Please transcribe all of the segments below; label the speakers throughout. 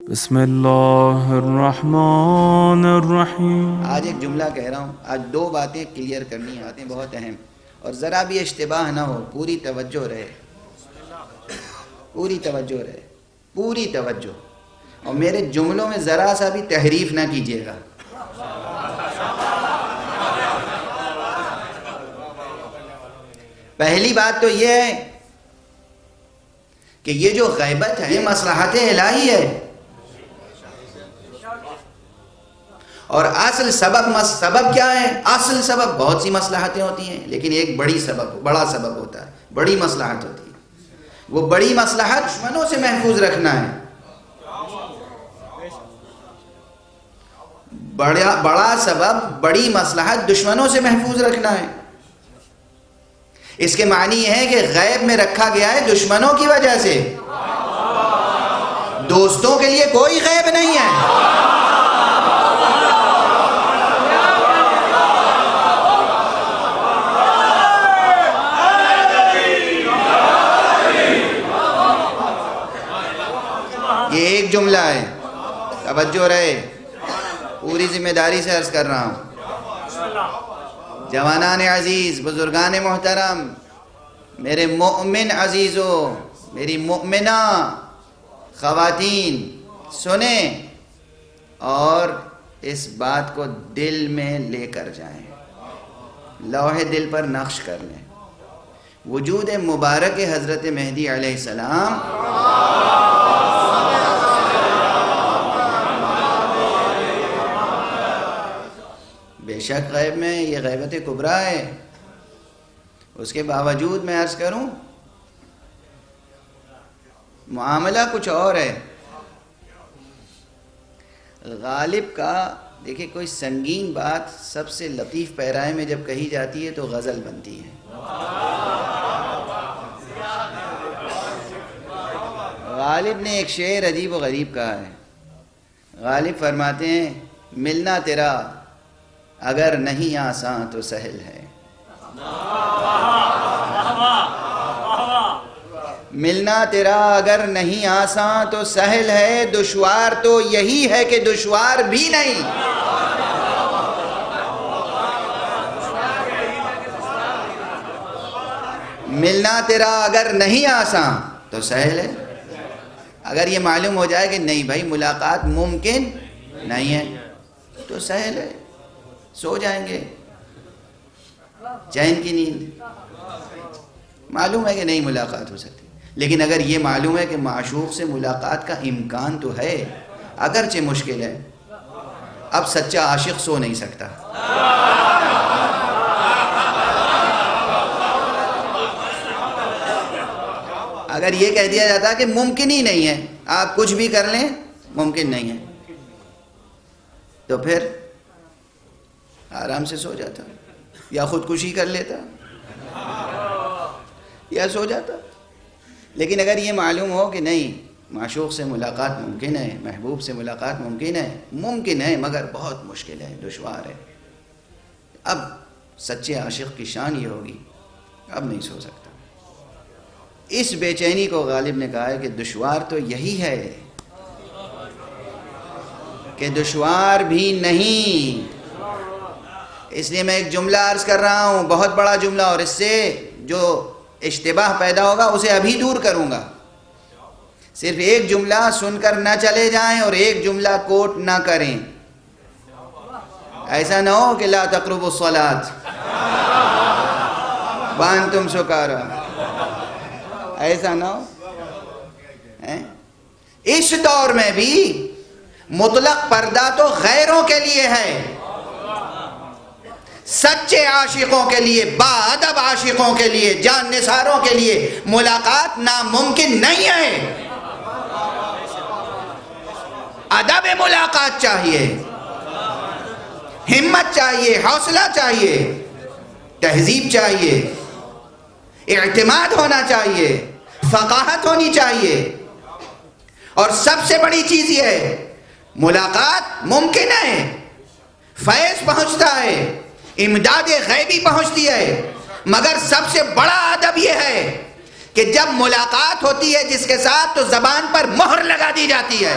Speaker 1: بسم اللہ الرحمن الرحیم۔
Speaker 2: آج ایک جملہ کہہ رہا ہوں، آج دو باتیں کلیئر کرنی ہیں، باتیں بہت اہم، اور ذرا بھی اشتباہ نہ ہو، پوری توجہ رہے، پوری توجہ رہے، پوری توجہ، اور میرے جملوں میں ذرا سا بھی تحریف نہ کیجیے گا۔ پہلی بات تو یہ ہے کہ یہ جو غیبت ہے یہ مصلحت الہی ہے، اور اصل سبب کیا ہے؟ اصل سبب بہت سی مصلحتیں ہوتی ہیں، لیکن ایک بڑا سبب ہوتا ہے، بڑی مصلحت ہوتی ہے۔ وہ بڑی مصلحت دشمنوں سے محفوظ رکھنا ہے۔ بڑا سبب، بڑی مصلحت دشمنوں سے محفوظ رکھنا ہے۔ اس کے معنی یہ ہے کہ غیب میں رکھا گیا ہے دشمنوں کی وجہ سے، دوستوں کے لیے کوئی غیب نہیں ہے۔ یہ ایک جملہ ہے، توجہ رہے، پوری ذمہ داری سے عرض کر رہا ہوں۔ جوانان عزیز، بزرگان محترم، میرے مؤمن عزیزوں، میری مؤمنہ خواتین، سنیں اور اس بات کو دل میں لے کر جائیں، لوح دل پر نقش کر لیں۔ وجود مبارک حضرت مہدی علیہ السلام بے شک غیب میں یہ غیبت کبریٰ ہے، اس کے باوجود میں عرض کروں معاملہ کچھ اور ہے۔ غالب کا دیکھیں، کوئی سنگین بات سب سے لطیف پیرائے میں جب کہی جاتی ہے تو غزل بنتی ہے۔ غالب نے ایک شعر عجیب و غریب کہا ہے۔ غالب فرماتے ہیں، ملنا تیرا اگر نہیں آساں تو سہل ہے، ملنا تیرا اگر نہیں آساں تو سہل ہے، دشوار تو یہی ہے کہ دشوار بھی نہیں۔ ملنا تیرا اگر نہیں آساں تو سہل ہے۔ اگر یہ معلوم ہو جائے کہ نہیں بھائی ملاقات ممکن نہیں ہے تو سہل ہے، سو جائیں گے چین کی نیند۔ معلوم ہے کہ نہیں ملاقات ہو سکتی، لیکن اگر یہ معلوم ہے کہ معشوق سے ملاقات کا امکان تو ہے، اگرچہ مشکل ہے، اب سچا عاشق سو نہیں سکتا۔ اگر یہ کہہ دیا جاتا کہ ممکن ہی نہیں ہے، آپ کچھ بھی کر لیں ممکن نہیں ہے، تو پھر آرام سے سو جاتا، یا خودکشی کر لیتا، یا سو جاتا۔ لیکن اگر یہ معلوم ہو کہ نہیں معشوق سے ملاقات ممکن ہے، محبوب سے ملاقات ممکن ہے مگر بہت مشکل ہے، دشوار ہے، اب سچے عاشق کی شان یہ ہوگی، اب نہیں سو سکتا۔ اس بے چینی کو غالب نے کہا ہے کہ دشوار تو یہی ہے کہ دشوار بھی نہیں۔ اس لیے میں ایک جملہ عرض کر رہا ہوں، بہت بڑا جملہ، اور اس سے جو اشتباہ پیدا ہوگا اسے ابھی دور کروں گا۔ صرف ایک جملہ سن کر نہ چلے جائیں اور ایک جملہ کوٹ نہ کریں، ایسا نہ ہو کہ لا تقربوا الصلاۃ وانتم سکارا، ایسا نہ ہو۔ اس دور میں بھی مطلق پردہ تو غیروں کے لیے ہے، سچے عاشقوں کے لیے، با ادب عاشقوں کے لیے، جان نثاروں کے لیے ملاقات ناممکن نہیں ہے۔ ادب ملاقات چاہیے، ہمت چاہیے، حوصلہ چاہیے، تہذیب چاہیے، اعتماد ہونا چاہیے، فقاہت ہونی چاہیے، اور سب سے بڑی چیز یہ ہے ملاقات ممکن ہے، فیض پہنچتا ہے، امداد غیبی پہنچتی ہے، مگر سب سے بڑا ادب یہ ہے کہ جب ملاقات ہوتی ہے جس کے ساتھ تو زبان پر مہر لگا دی جاتی ہے۔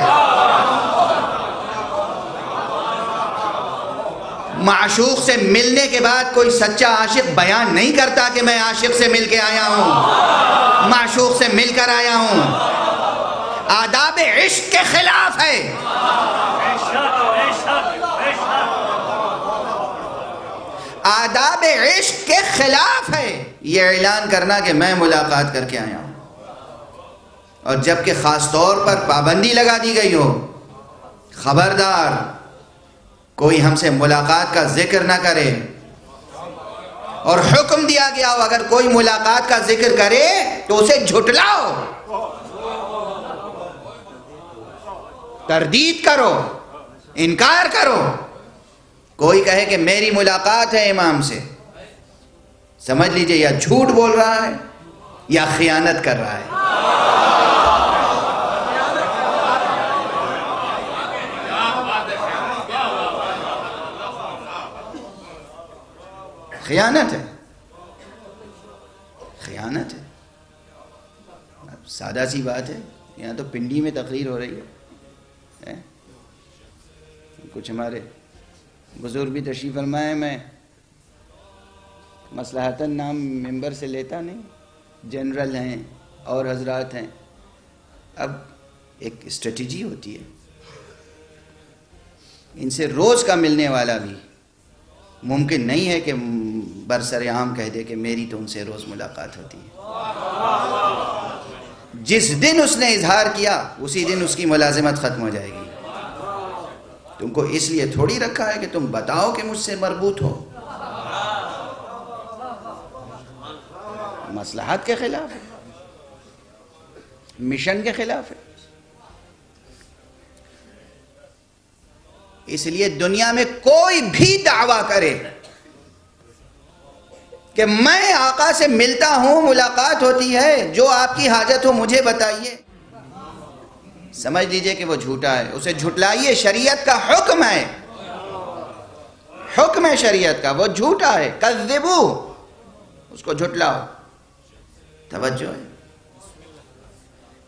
Speaker 2: معشوق سے ملنے کے بعد کوئی سچا عاشق بیان نہیں کرتا کہ میں عاشق سے مل کے آیا ہوں، معشوق سے مل کر آیا ہوں۔ آداب عشق کے خلاف ہے، آداب عشق کے خلاف ہے یہ اعلان کرنا کہ میں ملاقات کر کے آیا ہوں۔ اور جبکہ خاص طور پر پابندی لگا دی گئی ہو، خبردار کوئی ہم سے ملاقات کا ذکر نہ کرے، اور حکم دیا گیا ہو اگر کوئی ملاقات کا ذکر کرے تو اسے جھٹلاؤ، تردید کرو، انکار کرو۔ کوئی کہے کہ میری ملاقات ہے امام سے، سمجھ لیجئے یا جھوٹ بول رہا ہے یا خیانت کر رہا ہے۔ خیانت ہے، خیانت ہے۔ سادہ سی بات ہے، یہاں تو پنڈی میں تقریر ہو رہی ہے، کچھ ہمارے بزرگ بھی تشریف فرمائے، میں مصلحتاً نام ممبر سے لیتا نہیں، جنرل ہیں اور حضرات ہیں۔ اب ایک اسٹریٹجی ہوتی ہے، ان سے روز کا ملنے والا بھی ممکن نہیں ہے کہ برسر عام کہہ دے کہ میری تو ان سے روز ملاقات ہوتی ہے۔ جس دن اس نے اظہار کیا اسی دن اس کی ملازمت ختم ہو جائے گی۔ تم کو اس لیے تھوڑی رکھا ہے کہ تم بتاؤ کہ مجھ سے مربوط ہو۔ مصلحت کے خلاف ہے، مشن کے خلاف ہے۔ اس لیے دنیا میں کوئی بھی دعویٰ کرے کہ میں آقا سے ملتا ہوں، ملاقات ہوتی ہے، جو آپ کی حاجت ہو مجھے بتائیے، سمجھ لیجئے کہ وہ جھوٹا ہے، اسے جھٹلائیے۔ شریعت کا حکم ہے، حکم ہے شریعت کا، وہ جھوٹا ہے، کذبو، اس کو جھٹلاؤ۔ توجہ ہے،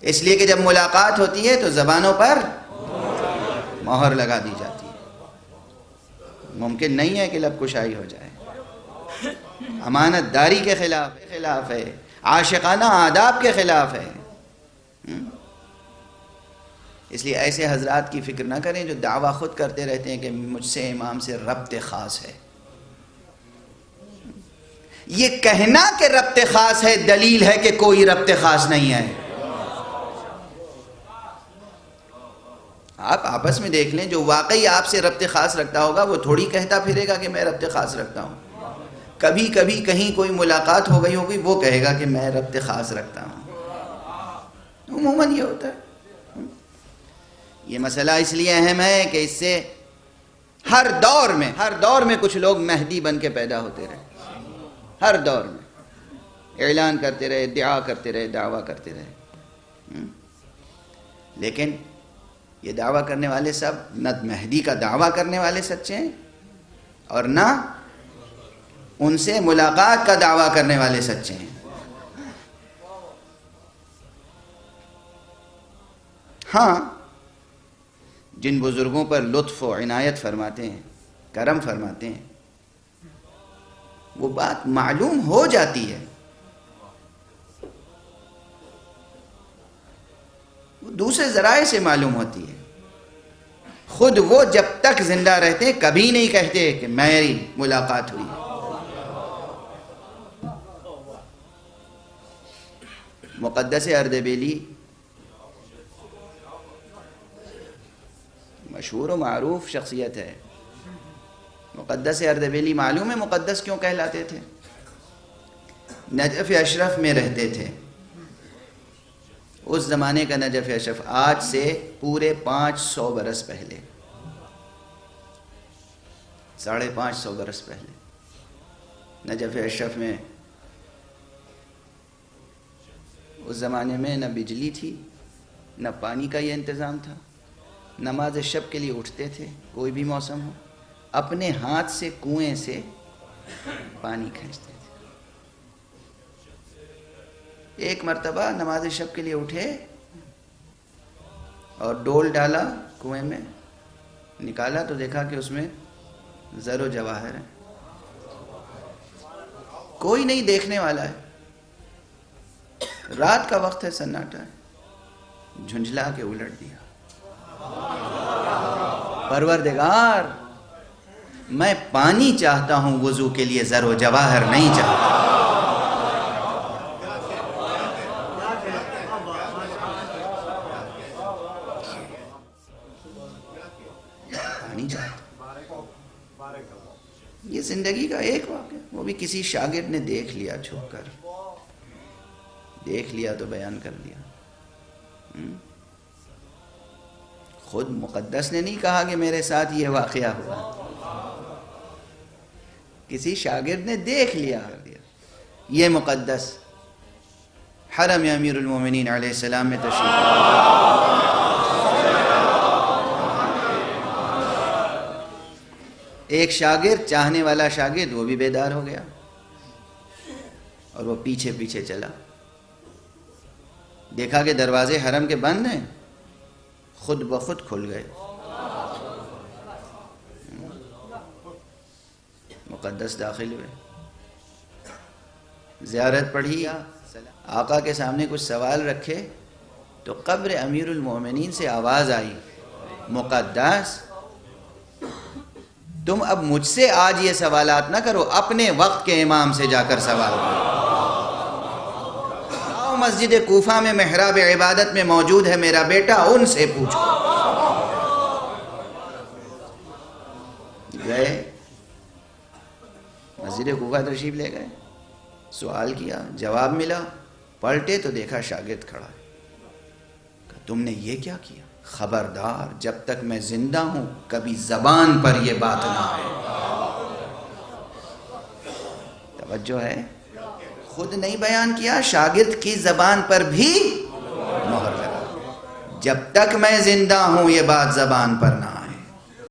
Speaker 2: اس لیے کہ جب ملاقات ہوتی ہے تو زبانوں پر مہر لگا دی جاتی ہے، ممکن نہیں ہے کہ لب کشائی ہو جائے۔ امانت داری کے خلاف ہے، عاشقانہ آداب کے خلاف ہے۔ اس لیے ایسے حضرات کی فکر نہ کریں جو دعویٰ خود کرتے رہتے ہیں کہ مجھ سے امام سے ربط خاص ہے۔ یہ کہنا کہ ربط خاص ہے دلیل ہے کہ کوئی ربط خاص نہیں ہے۔ آپ آپس میں دیکھ لیں، جو واقعی آپ سے ربط خاص رکھتا ہوگا وہ تھوڑی کہتا پھرے گا کہ میں ربط خاص رکھتا ہوں۔ کبھی کبھی کہیں کوئی ملاقات ہو گئی ہوگی وہ کہے گا کہ میں ربط خاص رکھتا ہوں۔ عموماً یہ ہوتا ہے۔ یہ مسئلہ اس لیے اہم ہے کہ اس سے ہر دور میں کچھ لوگ مہدی بن کے پیدا ہوتے رہے، ہر دور میں اعلان کرتے رہے، ادعا کرتے رہے، دعویٰ کرتے رہے۔ لیکن یہ دعویٰ کرنے والے سب نہ مہدی کا دعویٰ کرنے والے سچے ہیں اور نہ ان سے ملاقات کا دعویٰ کرنے والے سچے ہیں۔ ہاں، جن بزرگوں پر لطف و عنایت فرماتے ہیں، کرم فرماتے ہیں، وہ بات معلوم ہو جاتی ہے، وہ دوسرے ذرائع سے معلوم ہوتی ہے۔ خود وہ جب تک زندہ رہتے کبھی نہیں کہتے کہ میری ملاقات ہوئی۔ مقدس اردبیلی مشہور و معروف شخصیت ہے۔ مقدس اردبیلی معلوم ہے مقدس کیوں کہلاتے تھے؟ نجف اشرف میں رہتے تھے۔ اس زمانے کا نجف اشرف آج سے پورے 500 برس پہلے، 550 برس پہلے نجف اشرف میں اس زمانے میں نہ بجلی تھی، نہ پانی کا یہ انتظام تھا۔ نماز شب کے لیے اٹھتے تھے، کوئی بھی موسم ہو، اپنے ہاتھ سے کنویں سے پانی کھینچتے تھے۔ ایک مرتبہ نماز شب کے لیے اٹھے اور ڈول ڈالا کنویں میں، نکالا تو دیکھا کہ اس میں زر و جواہر ہیں، کوئی نہیں دیکھنے والا ہے، رات کا وقت ہے، سناٹا ہے، جھنجھلا کے الٹ دیا۔ پروردگار میں پانی چاہتا ہوں وضو کے لیے، زر و جواہر نہیں چاہتا۔ پانی چاہتا، یہ زندگی کا ایک واقعہ، وہ بھی کسی شاگرد نے دیکھ لیا، چھپ کر دیکھ لیا تو بیان کر دیا۔ خود مقدس نے نہیں کہا کہ میرے ساتھ یہ واقعہ ہوا، کسی شاگرد نے دیکھ لیا، یہ مقدس حرم امیر المومنین علیہ السلام میں تشریف لائے۔ ایک شاگرد، چاہنے والا شاگرد، وہ بھی بیدار ہو گیا اور وہ پیچھے پیچھے چلا، دیکھا کہ دروازے حرم کے بند ہیں، خود بخود کھل گئے۔ مقدس داخل ہوئے، زیارت پڑھی، آقا کے سامنے کچھ سوال رکھے تو قبر امیر المومنین سے آواز آئی، مقدس تم اب مجھ سے آج یہ سوالات نہ کرو، اپنے وقت کے امام سے جا کر سوال کرو۔ مسجد کوفہ میں محراب عبادت میں موجود ہے میرا بیٹا، ان سے پوچھو۔ گئے مسجد کوفہ تشریف لے گئے، سوال کیا، جواب ملا، پلٹے تو دیکھا شاگرد کھڑا ہے۔ تم نے یہ کیا کیا؟ خبردار، جب تک میں زندہ ہوں کبھی زبان پر یہ بات نہ آئے۔ توجہ ہے، خود نہیں بیان کیا، شاگرد کی زبان پر بھی مہر لگا، جب تک میں زندہ ہوں یہ بات زبان پر نہ آئے۔